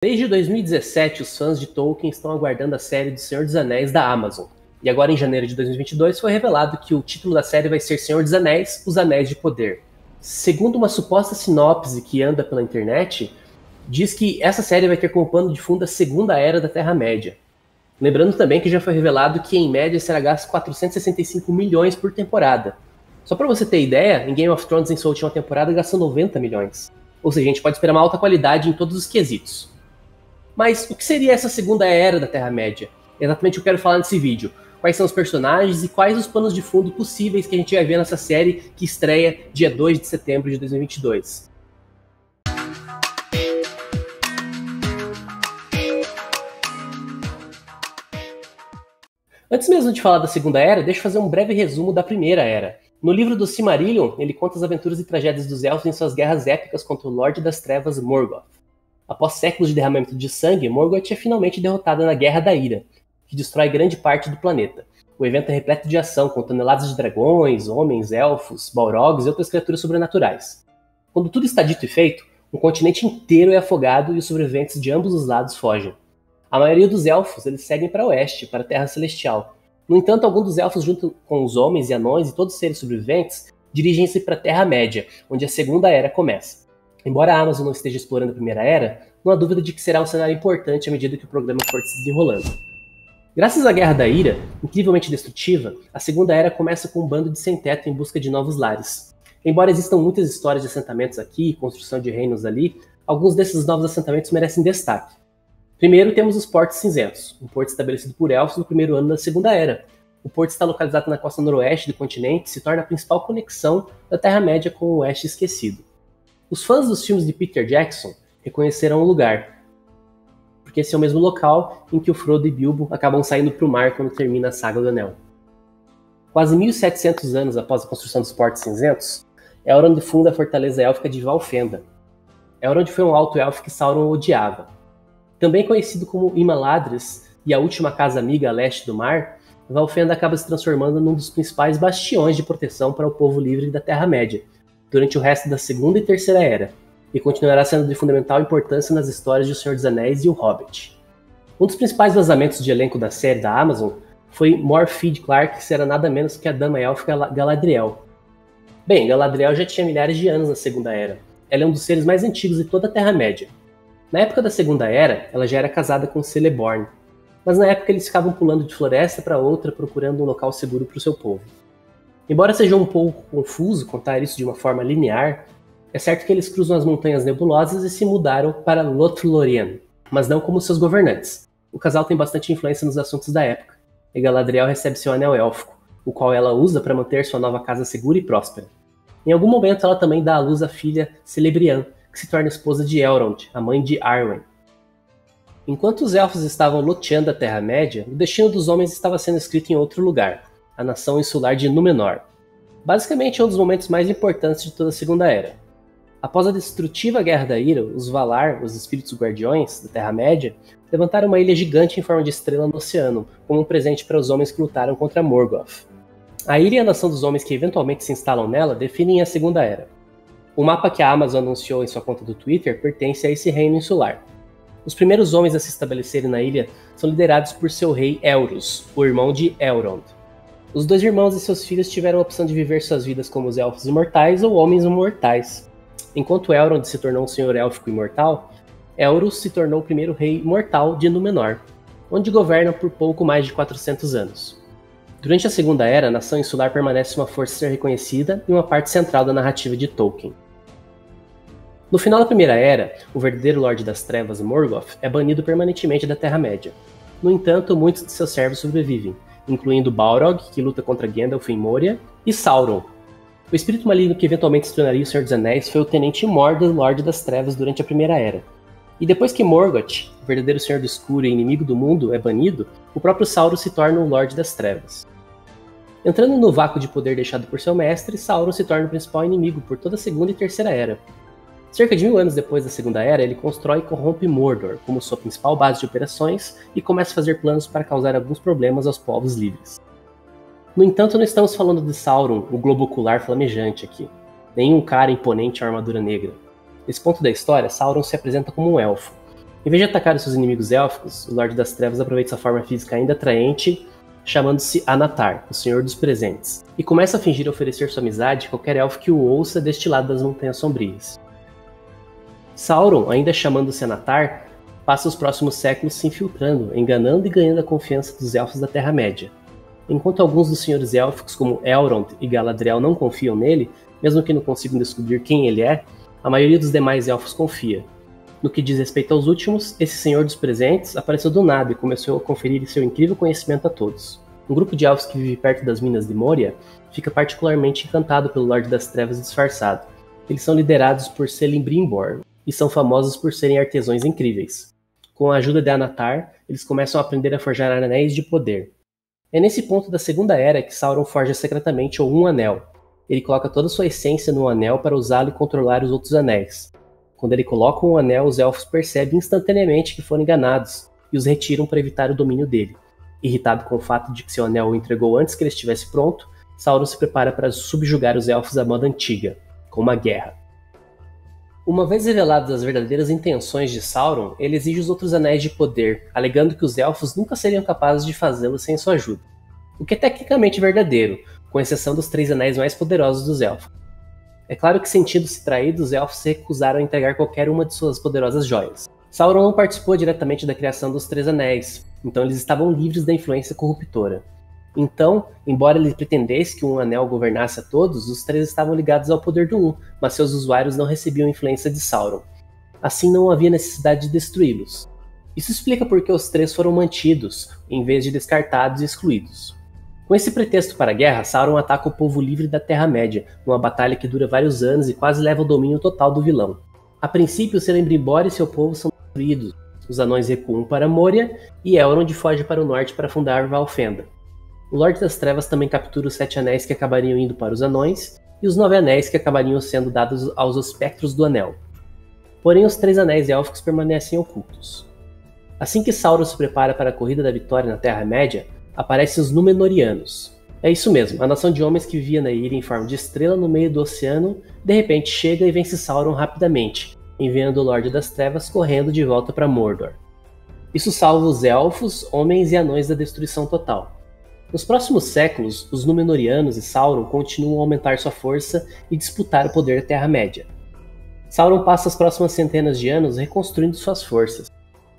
Desde 2017, os fãs de Tolkien estão aguardando a série do Senhor dos Anéis da Amazon. E agora, em janeiro de 2022, foi revelado que o título da série vai ser Senhor dos Anéis, Os Anéis de Poder. Segundo uma suposta sinopse que anda pela internet, diz que essa série vai ter como pano de fundo a Segunda Era da Terra-média. Lembrando também que já foi revelado que, em média, será gasto 465 milhões por temporada. Só pra você ter ideia, em Game of Thrones, em sua última temporada, gastou 90 milhões. Ou seja, a gente pode esperar uma alta qualidade em todos os quesitos. Mas o que seria essa Segunda Era da Terra-média? Exatamente o que eu quero falar nesse vídeo. Quais são os personagens e quais os panos de fundo possíveis que a gente vai ver nessa série que estreia dia 2 de setembro de 2022. Antes mesmo de falar da Segunda Era, deixa eu fazer um breve resumo da Primeira Era. No livro do Silmarillion, ele conta as aventuras e tragédias dos elfos em suas guerras épicas contra o Lorde das Trevas Morgoth. Após séculos de derramamento de sangue, Morgoth é finalmente derrotada na Guerra da Ira, que destrói grande parte do planeta. O evento é repleto de ação, com toneladas de dragões, homens, elfos, balrogs e outras criaturas sobrenaturais. Quando tudo está dito e feito, um continente inteiro é afogado e os sobreviventes de ambos os lados fogem. A maioria dos elfos eles seguem para oeste, para a Terra Celestial. No entanto, alguns dos elfos, junto com os homens e anões e todos os seres sobreviventes, dirigem-se para a Terra-média, onde a Segunda Era começa. Embora a Amazon não esteja explorando a Primeira Era, não há dúvida de que será um cenário importante à medida que o programa for se desenrolando. Graças à Guerra da Ira, incrivelmente destrutiva, a Segunda Era começa com um bando de sem-teto em busca de novos lares. Embora existam muitas histórias de assentamentos aqui e construção de reinos ali, alguns desses novos assentamentos merecem destaque. Primeiro temos os Portos Cinzentos, um porto estabelecido por elfos no primeiro ano da Segunda Era. O porto está localizado na costa noroeste do continente e se torna a principal conexão da Terra-média com o Oeste Esquecido. Os fãs dos filmes de Peter Jackson reconheceram o lugar, porque esse é o mesmo local em que o Frodo e Bilbo acabam saindo para o mar quando termina a Saga do Anel. Quase 1700 anos após a construção dos Portos Cinzentos, Elrond funda a fortaleza élfica de Valfenda. Elrond foi um alto elfo que Sauron odiava. Também conhecido como Imladris e a última casa amiga a leste do mar, Valfenda acaba se transformando num dos principais bastiões de proteção para o povo livre da Terra-média, durante o resto da Segunda e Terceira Era, e continuará sendo de fundamental importância nas histórias de O Senhor dos Anéis e O Hobbit. Um dos principais vazamentos de elenco da série da Amazon foi Morfydd Clark, que será nada menos que a dama élfica Galadriel. Bem, Galadriel já tinha milhares de anos na Segunda Era. Ela é um dos seres mais antigos de toda a Terra-média. Na época da Segunda Era, ela já era casada com Celeborn, mas na época eles ficavam pulando de floresta para outra procurando um local seguro para o seu povo. Embora seja um pouco confuso contar isso de uma forma linear, é certo que eles cruzam as Montanhas Nebulosas e se mudaram para Lothlórien, mas não como seus governantes. O casal tem bastante influência nos assuntos da época, e Galadriel recebe seu anel élfico, o qual ela usa para manter sua nova casa segura e próspera. Em algum momento ela também dá à luz a filha Celebrian, que se torna esposa de Elrond, a mãe de Arwen. Enquanto os elfos estavam loteando a Terra-média, o destino dos homens estava sendo escrito em outro lugar, a nação insular de Númenor. Basicamente é um dos momentos mais importantes de toda a Segunda Era. Após a destrutiva Guerra da Ira, os Valar, os espíritos guardiões da Terra-média, levantaram uma ilha gigante em forma de estrela no oceano, como um presente para os homens que lutaram contra Morgoth. A ilha e a nação dos homens que eventualmente se instalam nela definem a Segunda Era. O mapa que a Amazon anunciou em sua conta do Twitter pertence a esse reino insular. Os primeiros homens a se estabelecerem na ilha são liderados por seu rei Elros, o irmão de Elrond. Os dois irmãos e seus filhos tiveram a opção de viver suas vidas como os elfos imortais ou homens imortais. Enquanto Elrond se tornou um senhor élfico imortal, Elros se tornou o primeiro rei mortal de Númenor, onde governa por pouco mais de 400 anos. Durante a Segunda Era, a nação insular permanece uma força reconhecida e uma parte central da narrativa de Tolkien. No final da Primeira Era, o verdadeiro Lorde das Trevas, Morgoth, é banido permanentemente da Terra-média. No entanto, muitos de seus servos sobrevivem, incluindo Balrog, que luta contra Gandalf em Moria, e Sauron. O espírito maligno que eventualmente se tornaria o Senhor dos Anéis foi o Tenente Mordor, Lorde das Trevas, durante a Primeira Era. E depois que Morgoth, o verdadeiro Senhor do Escuro e inimigo do mundo, é banido, o próprio Sauron se torna o Lorde das Trevas. Entrando no vácuo de poder deixado por seu mestre, Sauron se torna o principal inimigo por toda a Segunda e Terceira Era. Cerca de 1000 anos depois da Segunda Era, ele constrói e corrompe Mordor como sua principal base de operações e começa a fazer planos para causar alguns problemas aos povos livres. No entanto, não estamos falando de Sauron, o globo ocular flamejante aqui. Nenhum cara imponente à armadura negra. Nesse ponto da história, Sauron se apresenta como um elfo. Em vez de atacar os seus inimigos élficos, o Lorde das Trevas aproveita sua forma física ainda atraente, chamando-se Anatar, o Senhor dos Presentes, e começa a fingir oferecer sua amizade a qualquer elfo que o ouça deste lado das Montanhas Sombrias. Sauron, ainda chamando-se Anatar, passa os próximos séculos se infiltrando, enganando e ganhando a confiança dos elfos da Terra-média. Enquanto alguns dos senhores élficos, como Elrond e Galadriel, não confiam nele, mesmo que não consigam descobrir quem ele é, a maioria dos demais elfos confia. No que diz respeito aos últimos, esse Senhor dos Presentes apareceu do nada e começou a conferir seu incrível conhecimento a todos. Um grupo de elfos que vive perto das minas de Moria fica particularmente encantado pelo Lorde das Trevas disfarçado. Eles são liderados por Celebrimbor e são famosos por serem artesãos incríveis. Com a ajuda de Anatar, eles começam a aprender a forjar anéis de poder. É nesse ponto da Segunda Era que Sauron forja secretamente um anel. Ele coloca toda sua essência no anel para usá-lo e controlar os outros anéis. Quando ele coloca um anel, os elfos percebem instantaneamente que foram enganados e os retiram para evitar o domínio dele. Irritado com o fato de que seu anel o entregou antes que ele estivesse pronto, Sauron se prepara para subjugar os elfos à moda antiga, com uma guerra. Uma vez reveladas as verdadeiras intenções de Sauron, ele exige os outros anéis de poder, alegando que os elfos nunca seriam capazes de fazê-lo sem sua ajuda. O que é tecnicamente verdadeiro, com exceção dos 3 anéis mais poderosos dos elfos. É claro que, sentindo-se traídos, os elfos se recusaram a entregar qualquer uma de suas poderosas joias. Sauron não participou diretamente da criação dos 3 anéis, então eles estavam livres da influência corruptora. Então, embora ele pretendesse que um anel governasse a todos, os 3 estavam ligados ao poder do um, mas seus usuários não recebiam influência de Sauron. Assim, não havia necessidade de destruí-los. Isso explica por que os 3 foram mantidos, em vez de descartados e excluídos. Com esse pretexto para a guerra, Sauron ataca o povo livre da Terra-média, numa batalha que dura vários anos e quase leva ao domínio total do vilão. A princípio, Celebrimbor e seu povo são destruídos, os anões recuam para Moria e Elrond foge para o norte para fundar Valfenda. O Lorde das Trevas também captura os 7 anéis que acabariam indo para os anões e os 9 anéis que acabariam sendo dados aos espectros do anel. Porém, os 3 anéis élficos permanecem ocultos. Assim que Sauron se prepara para a corrida da vitória na Terra-média, aparecem os Númenóreanos. É isso mesmo, a nação de homens que vivia na ilha em forma de estrela no meio do oceano, de repente chega e vence Sauron rapidamente, enviando o Lorde das Trevas correndo de volta para Mordor. Isso salva os elfos, homens e anões da destruição total. Nos próximos séculos, os Númenóreanos e Sauron continuam a aumentar sua força e disputar o poder da Terra-média. Sauron passa as próximas centenas de anos reconstruindo suas forças.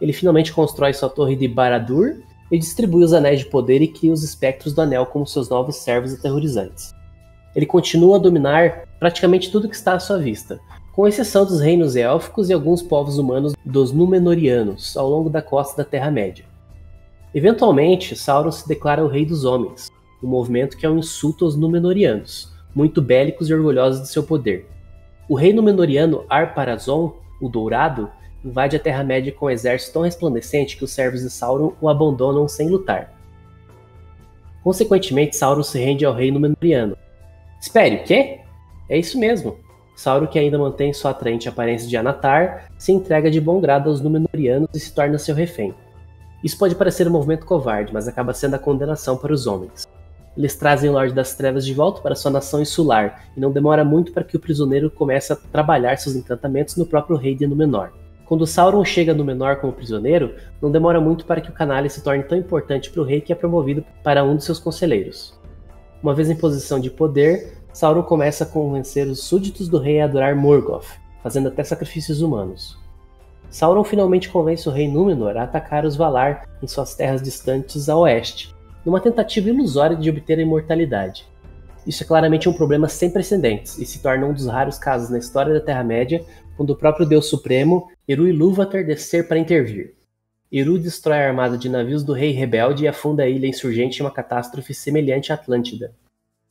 Ele finalmente constrói sua torre de Barad-dûr e distribui os anéis de poder e cria os espectros do anel como seus novos servos aterrorizantes. Ele continua a dominar praticamente tudo que está à sua vista, com exceção dos reinos élficos e alguns povos humanos dos Númenóreanos ao longo da costa da Terra-média. Eventualmente, Sauron se declara o Rei dos Homens, um movimento que é um insulto aos Númenóreanos, muito bélicos e orgulhosos de seu poder. O rei Númenóreano Ar-Pharazôn, o Dourado, invade a Terra-média com um exército tão resplandecente que os servos de Sauron o abandonam sem lutar. Consequentemente, Sauron se rende ao rei Númenóreano. Espere, o quê? É isso mesmo. Sauron, que ainda mantém sua atraente aparência de Anatar, se entrega de bom grado aos Númenóreanos e se torna seu refém. Isso pode parecer um movimento covarde, mas acaba sendo a condenação para os homens. Eles trazem o Lorde das Trevas de volta para sua nação insular, e não demora muito para que o prisioneiro comece a trabalhar seus encantamentos no próprio rei de Númenor. Quando Sauron chega a Númenor como prisioneiro, não demora muito para que o canalha se torne tão importante para o rei que é promovido para um dos seus conselheiros. Uma vez em posição de poder, Sauron começa a convencer os súditos do rei a adorar Morgoth, fazendo até sacrifícios humanos. Sauron finalmente convence o rei Númenor a atacar os Valar em suas terras distantes a oeste, numa tentativa ilusória de obter a imortalidade. Isso é claramente um problema sem precedentes e se torna um dos raros casos na história da Terra-média quando o próprio Deus Supremo, Eru Ilúvatar, descer para intervir. Eru destrói a armada de navios do rei rebelde e afunda a ilha insurgente em uma catástrofe semelhante à Atlântida.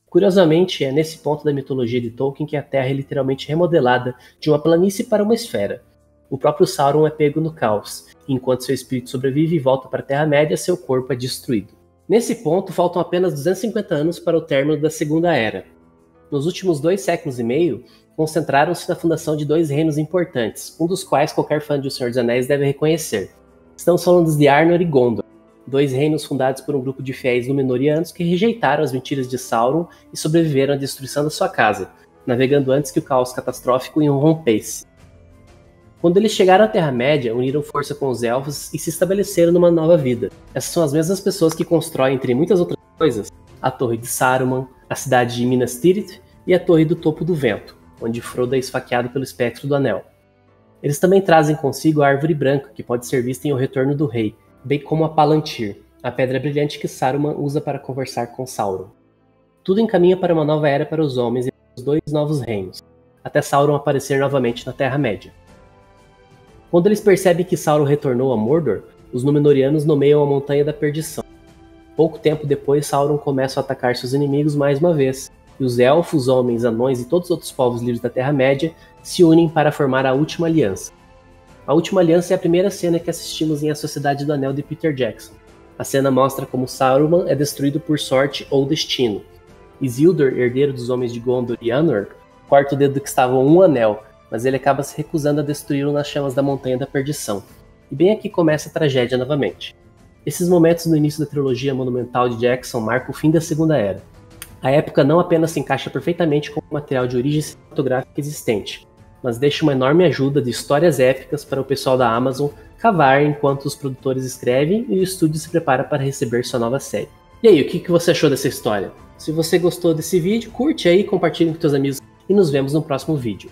Curiosamente, é nesse ponto da mitologia de Tolkien que a Terra é literalmente remodelada de uma planície para uma esfera. O próprio Sauron é pego no caos, e enquanto seu espírito sobrevive e volta para a Terra-média, seu corpo é destruído. Nesse ponto, faltam apenas 250 anos para o término da Segunda Era. Nos últimos 2 séculos e meio, concentraram-se na fundação de 2 reinos importantes, um dos quais qualquer fã de O Senhor dos Anéis deve reconhecer. Estamos falando de Arnor e Gondor, 2 reinos fundados por um grupo de fiéis Númenóreanos que rejeitaram as mentiras de Sauron e sobreviveram à destruição da sua casa, navegando antes que o caos catastrófico irrompesse. Quando eles chegaram à Terra-média, uniram força com os elfos e se estabeleceram numa nova vida. Essas são as mesmas pessoas que constroem, entre muitas outras coisas, a Torre de Saruman, a cidade de Minas Tirith e a Torre do Topo do Vento, onde Frodo é esfaqueado pelo espectro do Anel. Eles também trazem consigo a Árvore Branca, que pode ser vista em O Retorno do Rei, bem como a Palantir, a pedra brilhante que Saruman usa para conversar com Sauron. Tudo encaminha para uma nova era para os homens e para os 2 novos reinos, até Sauron aparecer novamente na Terra-média. Quando eles percebem que Sauron retornou a Mordor, os Númenóreanos nomeiam a Montanha da Perdição. Pouco tempo depois, Sauron começa a atacar seus inimigos mais uma vez, e os elfos, homens, anões e todos os outros povos livres da Terra-média se unem para formar a Última Aliança. A Última Aliança é a primeira cena que assistimos em A Sociedade do Anel de Peter Jackson. A cena mostra como Saruman é destruído por sorte ou destino. Isildur, herdeiro dos homens de Gondor e Anor, corta o dedo que estava um anel, mas ele acaba se recusando a destruí-lo nas chamas da Montanha da Perdição. E bem aqui começa a tragédia novamente. Esses momentos no início da trilogia monumental de Jackson marcam o fim da Segunda Era. A época não apenas se encaixa perfeitamente com o material de origem cinematográfica existente, mas deixa uma enorme ajuda de histórias épicas para o pessoal da Amazon cavar enquanto os produtores escrevem e o estúdio se prepara para receber sua nova série. E aí, o que você achou dessa história? Se você gostou desse vídeo, curte aí, compartilhe com seus amigos e nos vemos no próximo vídeo.